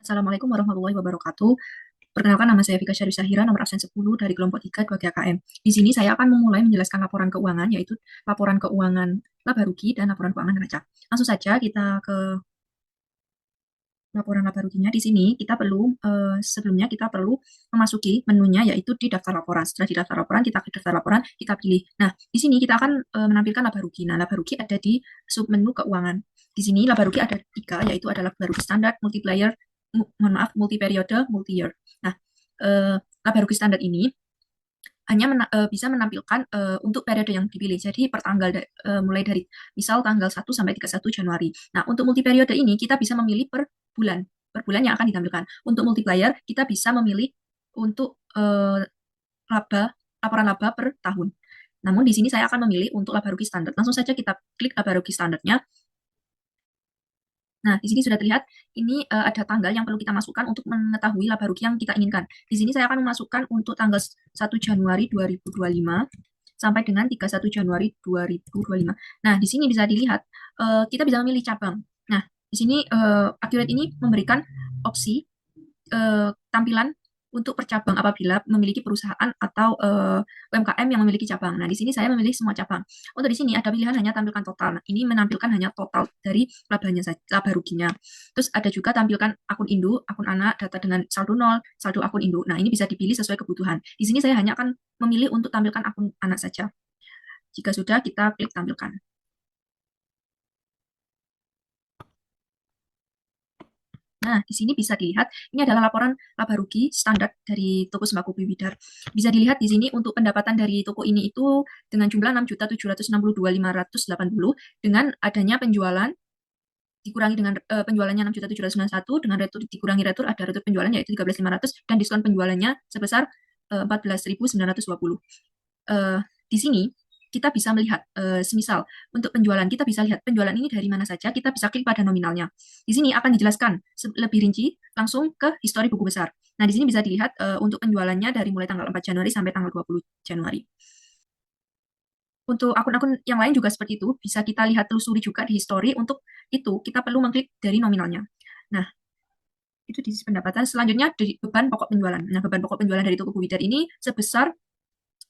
Assalamualaikum warahmatullahi wabarakatuh. Perkenalkan, nama saya Vika Syarif Sahira, nomor absen 10 dari kelompok 3 2 GKM. Di sini saya akan memulai menjelaskan laporan keuangan, yaitu laporan keuangan laba rugi dan laporan keuangan neraca. Langsung saja kita ke laporan laba ruginya. Di sini kita perlu sebelumnya kita perlu memasuki menunya, yaitu di daftar laporan. Setelah di daftar laporan, kita klik daftar laporan, kita pilih. Nah, di sini kita akan menampilkan laba rugi. Nah, laba rugi ada di submenu keuangan. Di sini laba rugi ada tiga, yaitu adalah laba rugi standar, multiplier, mohon maaf, multi periode, multi year. Nah, laba rugi standar ini hanya bisa menampilkan untuk periode yang dipilih. Jadi per tanggal mulai dari misal tanggal 1 sampai 31 Januari. Nah, untuk multi periode ini kita bisa memilih per bulan. Per bulan yang akan ditampilkan. Untuk multiplier kita bisa memilih untuk laba laporan laba per tahun. Namun di sini saya akan memilih untuk laba rugi standar. Langsung saja kita klik laba rugi standarnya. Nah, di sini sudah terlihat, ini ada tanggal yang perlu kita masukkan untuk mengetahui laba rugi yang kita inginkan. Di sini saya akan memasukkan untuk tanggal 1 Januari 2025 sampai dengan 31 Januari 2025. Nah, di sini bisa dilihat, kita bisa memilih cabang. Nah, di sini Accurate ini memberikan opsi tampilan untuk per cabang apabila memiliki perusahaan atau UMKM yang memiliki cabang. Nah, di sini saya memilih semua cabang. Untuk di sini ada pilihan hanya tampilkan total. Nah, ini menampilkan hanya total dari labanya saja, laba ruginya. Terus ada juga tampilkan akun induk, akun anak, data dengan saldo nol, saldo akun induk. Nah, ini bisa dipilih sesuai kebutuhan. Di sini saya hanya akan memilih untuk tampilkan akun anak saja. Jika sudah, kita klik tampilkan. Nah, di sini bisa dilihat, ini adalah laporan laba rugi standar dari toko sembako Bibidar. Bisa dilihat di sini untuk pendapatan dari toko ini itu dengan jumlah 6.762.580 dengan adanya penjualan dikurangi dengan penjualannya 6.791 dengan retur dikurangi retur ada retur penjualan yaitu 13.500 dan diskon penjualannya sebesar 14.920. Di sini kita bisa melihat, semisal untuk penjualan, kita bisa lihat penjualan ini dari mana saja, kita bisa klik pada nominalnya. Di sini akan dijelaskan lebih rinci langsung ke histori buku besar. Nah, di sini bisa dilihat untuk penjualannya dari mulai tanggal 4 Januari sampai tanggal 20 Januari. Untuk akun-akun yang lain juga seperti itu, bisa kita lihat telusuri juga di histori. Untuk itu, kita perlu mengklik dari nominalnya. Nah, itu di sisi pendapatan. Selanjutnya, di beban pokok penjualan. Nah, beban pokok penjualan dari toko Buwidar ini sebesar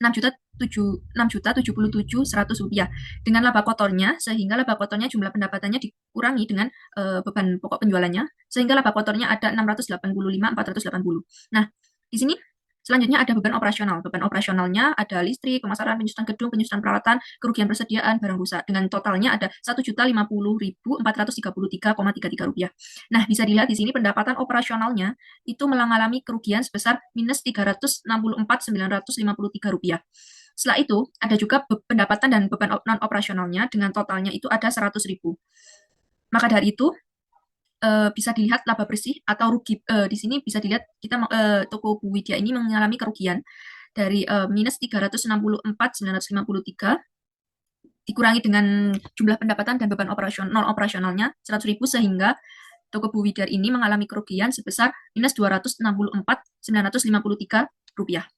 6.077.100 rupiah dengan laba kotornya, sehingga laba kotornya jumlah pendapatannya dikurangi dengan beban pokok penjualannya, sehingga laba kotornya ada 685.480. Nah, di sini selanjutnya ada beban operasional. Beban operasionalnya ada listrik, pemasaran, penyusutan gedung, penyusutan peralatan, kerugian persediaan, barang rusak. Dengan totalnya ada 1.050.433,33 rupiah. Nah, bisa dilihat di sini pendapatan operasionalnya itu mengalami kerugian sebesar minus 364.953 rupiah. Setelah itu, ada juga pendapatan dan beban non-operasionalnya dengan totalnya itu ada 100.000. Maka dari itu, bisa dilihat laba bersih atau rugi. Di sini bisa dilihat kita toko Bu Widya ini mengalami kerugian dari minus 364.953 dikurangi dengan jumlah pendapatan dan beban non operasionalnya 100.000 sehingga toko Bu Widar ini mengalami kerugian sebesar minus 264.953 rupiah.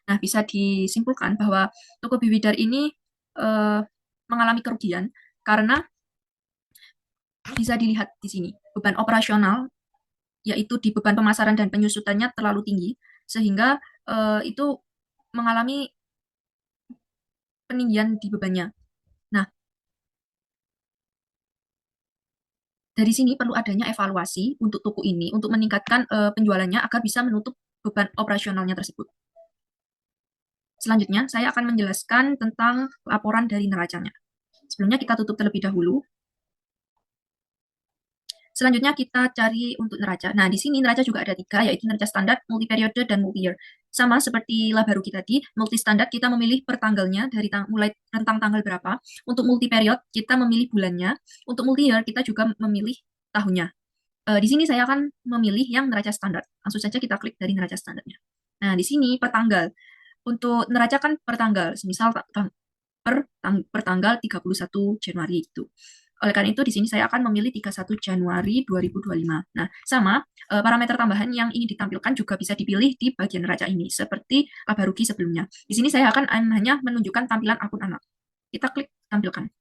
Nah, bisa disimpulkan bahwa toko Bu Widar ini mengalami kerugian karena bisa dilihat di sini beban operasional yaitu di beban pemasaran dan penyusutannya terlalu tinggi sehingga itu mengalami peninggian di bebannya. Nah, dari sini perlu adanya evaluasi untuk toko ini untuk meningkatkan penjualannya agar bisa menutup beban operasionalnya tersebut. Selanjutnya, saya akan menjelaskan tentang laporan dari neracanya. Sebelumnya kita tutup terlebih dahulu. Selanjutnya kita cari untuk neraca. Nah, di sini neraca juga ada tiga, yaitu neraca standar, multi periode, dan multi year. Sama seperti laba rugi tadi, multi standar kita memilih per tanggalnya dari mulai rentang tanggal berapa. Untuk multi period kita memilih bulannya. Untuk multi year kita juga memilih tahunnya. Di sini saya akan memilih yang neraca standar. Langsung saja kita klik dari neraca standarnya. Nah, di sini per tanggal. Untuk neraca kan per tanggal, misal per tanggal 31 Januari itu. Oleh karena itu, di sini saya akan memilih 31 Januari 2025. Nah, sama parameter tambahan yang ingin ditampilkan juga bisa dipilih di bagian neraca ini, seperti laba rugi sebelumnya. Di sini saya akan hanya menunjukkan tampilan akun anak. Kita klik tampilkan.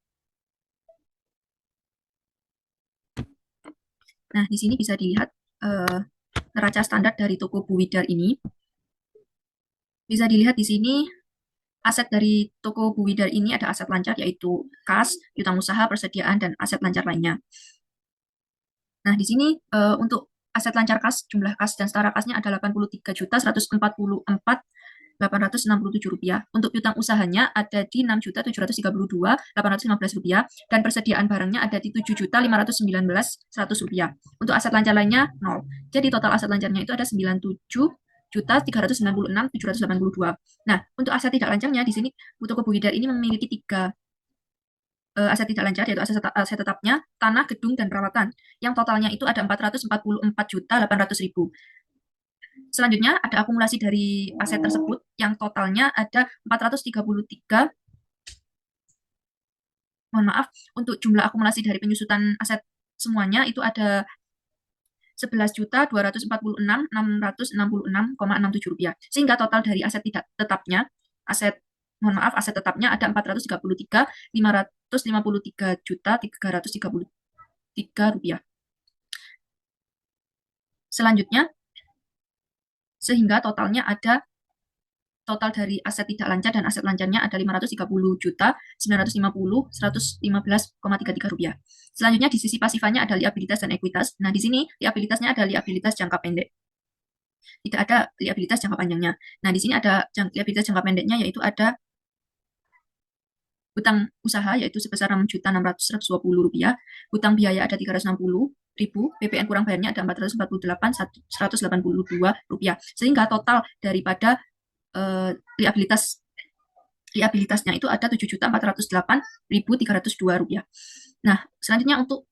Nah, di sini bisa dilihat neraca standar dari toko Bu Widar ini. Bisa dilihat di sini aset dari toko Bu Widar ini ada aset lancar yaitu kas, piutang usaha, persediaan, dan aset lancar lainnya. Nah, di sini untuk aset lancar kas, jumlah kas dan setara kasnya ada Rp83.144.867. Untuk piutang usahanya ada di Rp6.732.815 dan persediaan barangnya ada di Rp7.519.100. Untuk aset lancar lainnya 0. Jadi total aset lancarnya itu ada 97.396.782. Nah, untuk aset tidak lancarnya di sini Toko Bu Widar ini memiliki tiga aset tidak lancar, yaitu aset tetapnya, tanah, gedung, dan perawatan, yang totalnya itu ada 444.800.000. Selanjutnya ada akumulasi dari aset tersebut, yang totalnya ada 433, mohon maaf, untuk jumlah akumulasi dari penyusutan aset semuanya itu ada Rp11.246.666,67. Sehingga total dari aset tidak tetapnya, aset tetapnya ada Rp433.553.333. Selanjutnya, sehingga total dari aset tidak lancar dan aset lancarnya ada Rp530.950.115,33. Selanjutnya di sisi pasifannya ada liabilitas dan ekuitas. Nah, di sini liabilitasnya ada liabilitas jangka pendek. Tidak ada liabilitas jangka panjangnya. Nah, di sini ada liabilitas jangka pendeknya, yaitu ada hutang usaha yaitu sebesar Rp6.600.120, hutang biaya ada Rp360.000, PPN kurang bayarnya ada Rp448.182, sehingga total daripada liabilitasnya itu ada Rp7.408.302. Nah, selanjutnya untuk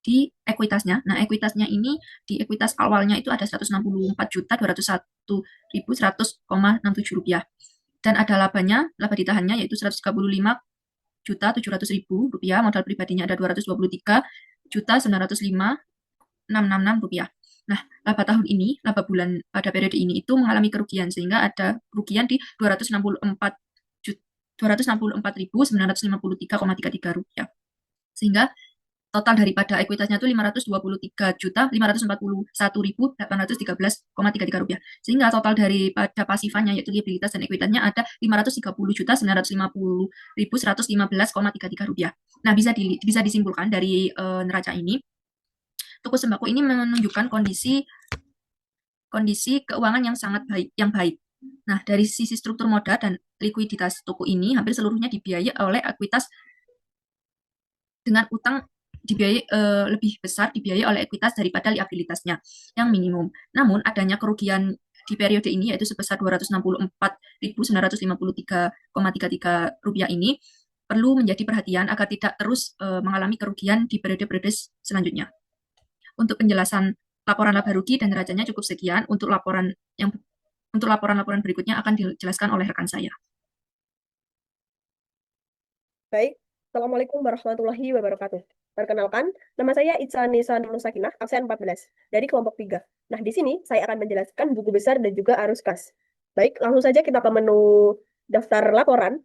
di ekuitasnya. Nah, ekuitasnya ini di ekuitas awalnya itu ada Rp164.201.100,67. Dan ada laba ditahannya yaitu Rp135.700.000, modal pribadinya ada Rp223.905.666. Nah, laba bulan pada periode ini itu mengalami kerugian, sehingga ada kerugian di Rp264.953,33. Sehingga total daripada ekuitasnya itu Rp523.541.813,33. Sehingga total daripada pasifannya yaitu liabilitas dan ekuitasnya ada Rp530.950.115,33. Nah, bisa disimpulkan dari neraca ini, toko sembako ini menunjukkan kondisi keuangan yang sangat baik. Nah, dari sisi struktur modal dan likuiditas toko ini hampir seluruhnya dibiayai oleh ekuitas dengan utang lebih besar dibiayai oleh ekuitas daripada liabilitasnya yang minimum. Namun adanya kerugian di periode ini yaitu sebesar Rp264.953,33 ini perlu menjadi perhatian agar tidak terus mengalami kerugian di periode-periode selanjutnya. Untuk penjelasan laporan laba rugi dan neracanya cukup sekian. Untuk laporan-laporan berikutnya akan dijelaskan oleh rekan saya. Baik, Assalamualaikum warahmatullahi wabarakatuh. Perkenalkan, nama saya Itsanisa Nur Sakinah, absen 14, dari kelompok 3. Nah, di sini saya akan menjelaskan buku besar dan juga arus kas. Baik, langsung saja kita ke menu daftar laporan.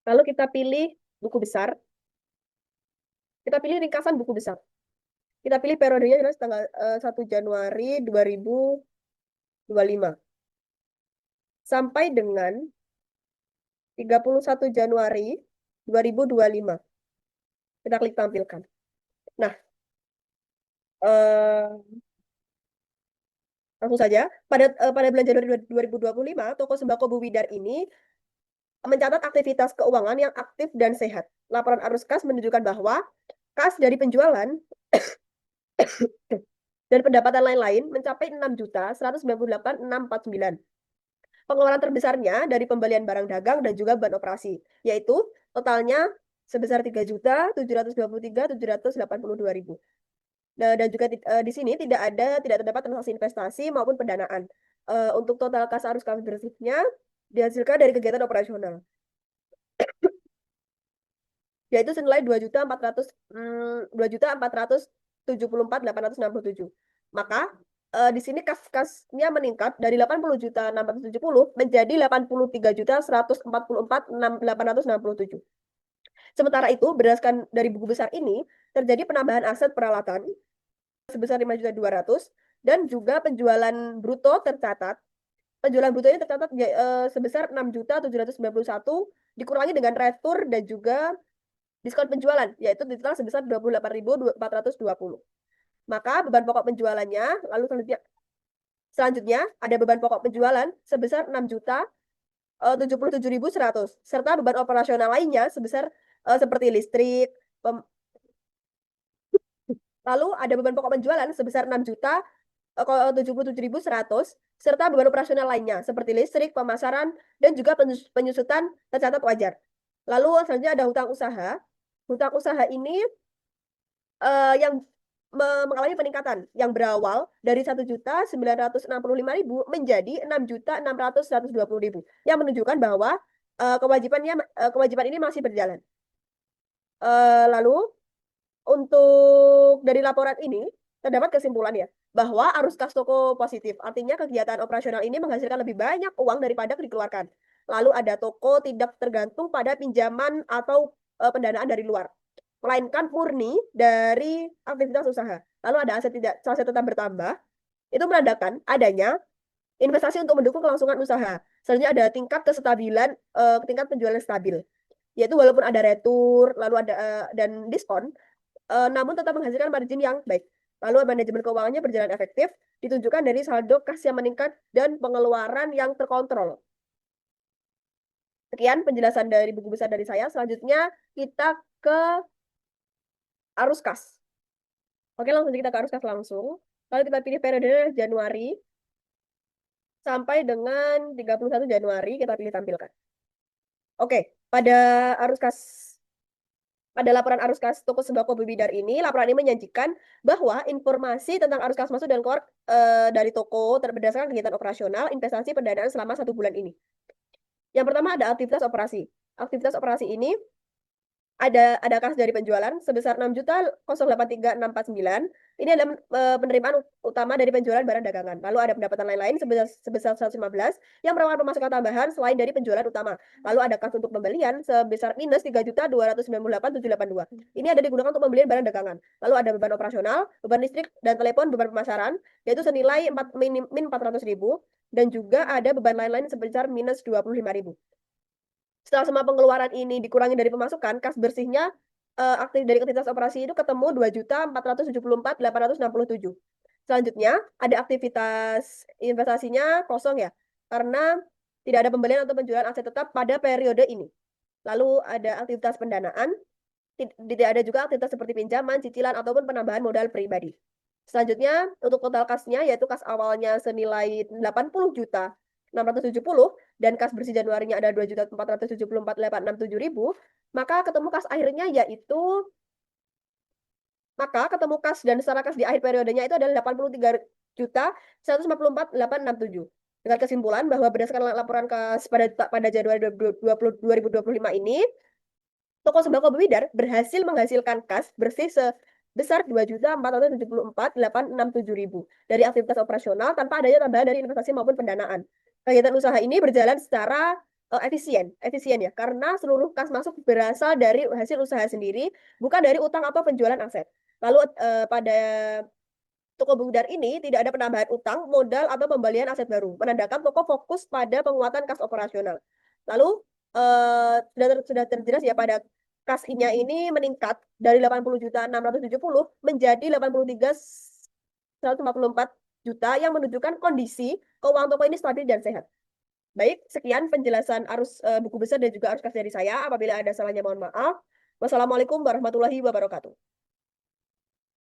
Lalu kita pilih buku besar. Kita pilih ringkasan buku besar. Kita pilih periodenya jelas tanggal 1 Januari 2025. Sampai dengan 31 Januari 2025. Kita klik tampilkan. Nah, langsung saja, pada bulan Januari 2025, toko sembako Bu Widar ini mencatat aktivitas keuangan yang aktif dan sehat. Laporan arus kas menunjukkan bahwa kas dari penjualan dan pendapatan lain-lain mencapai 6.198.649. Pengeluaran terbesarnya dari pembelian barang dagang dan juga bahan operasi, yaitu totalnya sebesar 3.723.782.000. Nah, dan juga di sini tidak terdapat transaksi investasi maupun pendanaan. Untuk total kas arus kas bersihnya dihasilkan dari kegiatan operasional, yaitu senilai 2.474.867. Maka di sini kas-kasnya meningkat dari 80.670 menjadi 83.144.867. Sementara itu, berdasarkan dari buku besar ini, terjadi penambahan aset peralatan sebesar 5.200.000 dan juga penjualan bruto tercatat. Penjualan bruto ini tercatat sebesar 6.791 dikurangi dengan retur dan juga diskon penjualan, yaitu total sebesar 28.420. Maka beban pokok penjualannya, lalu selanjutnya ada beban pokok penjualan sebesar 6.077.100 serta beban operasional lainnya sebesar seperti listrik. Lalu ada beban pokok penjualan sebesar 6.077.100 serta beban operasional lainnya seperti listrik, pemasaran, dan juga penyusutan tercatat wajar. Lalu selanjutnya ada hutang usaha. Hutang usaha ini yang mengalami peningkatan yang berawal dari 1.965.000 menjadi 6.620.000 yang menunjukkan bahwa kewajiban ini masih berjalan. Lalu untuk dari laporan ini terdapat kesimpulan ya bahwa arus kas toko positif, artinya kegiatan operasional ini menghasilkan lebih banyak uang daripada dikeluarkan. Lalu ada toko tidak tergantung pada pinjaman atau pendanaan dari luar, melainkan murni dari aktivitas usaha. Lalu ada aset tetap bertambah, itu menandakan adanya investasi untuk mendukung kelangsungan usaha. Selanjutnya ada tingkat kestabilan, tingkat penjualan stabil, yaitu walaupun ada retur, lalu ada dan diskon, namun tetap menghasilkan margin yang baik. Lalu manajemen keuangannya berjalan efektif, ditunjukkan dari saldo kas yang meningkat dan pengeluaran yang terkontrol. Sekian penjelasan dari buku besar dari saya. Selanjutnya kita ke arus kas. Oke, langsung kita ke arus kas langsung. Lalu kita pilih periode Januari sampai dengan 31 Januari, kita pilih tampilkan. Oke, pada laporan arus kas toko sembako Bebidar ini, laporan ini menyajikan bahwa informasi tentang arus kas masuk dan keluar dari toko berdasarkan kegiatan operasional, investasi, pendanaan selama 1 bulan ini. Yang pertama ada aktivitas operasi. Aktivitas operasi ini ada kas dari penjualan sebesar 6.083.649. Ini adalah penerimaan utama dari penjualan barang dagangan. Lalu ada pendapatan lain-lain sebesar 115 yang merupakan pemasukan tambahan selain dari penjualan utama. Lalu ada kas untuk pembelian sebesar minus 3.298.782. Ini ada digunakan untuk pembelian barang dagangan. Lalu ada beban operasional, beban listrik dan telepon, beban pemasaran, yaitu senilai min 400.000, dan juga ada beban lain-lain sebesar minus 25.000. Setelah semua pengeluaran ini dikurangi dari pemasukan, kas bersihnya dari aktivitas operasi itu ketemu 2.474.867. Selanjutnya, ada aktivitas investasinya kosong ya, karena tidak ada pembelian atau penjualan aset tetap pada periode ini. Lalu ada aktivitas pendanaan, tidak ada juga aktivitas seperti pinjaman, cicilan, ataupun penambahan modal pribadi. Selanjutnya, untuk total kasnya, yaitu kas awalnya senilai 80.670 dan kas bersih Januarinya ada 2.474.867.000, maka ketemu kas akhirnya ketemu kas dan secara kas di akhir periodenya itu adalah 83.154.867. Dengan kesimpulan bahwa berdasarkan laporan kas pada Januari 2025 ini, toko sembako Bebidar berhasil menghasilkan kas bersih sebesar 2.474.867.000 dari aktivitas operasional tanpa adanya tambahan dari investasi maupun pendanaan. Kegiatan usaha ini berjalan secara efisien ya, karena seluruh kas masuk berasal dari hasil usaha sendiri, bukan dari utang atau penjualan aset. Lalu pada toko Bebidar ini tidak ada penambahan utang, modal, atau pembelian aset baru, menandakan toko fokus pada penguatan kas operasional. Lalu sudah terjelas ya pada kasnya ini meningkat dari 80.670 menjadi 83.144 juta yang menunjukkan kondisi keuangan toko ini stabil dan sehat. Baik, sekian penjelasan arus buku besar dan juga arus kas dari saya. Apabila ada salahnya mohon maaf. Wassalamualaikum warahmatullahi wabarakatuh.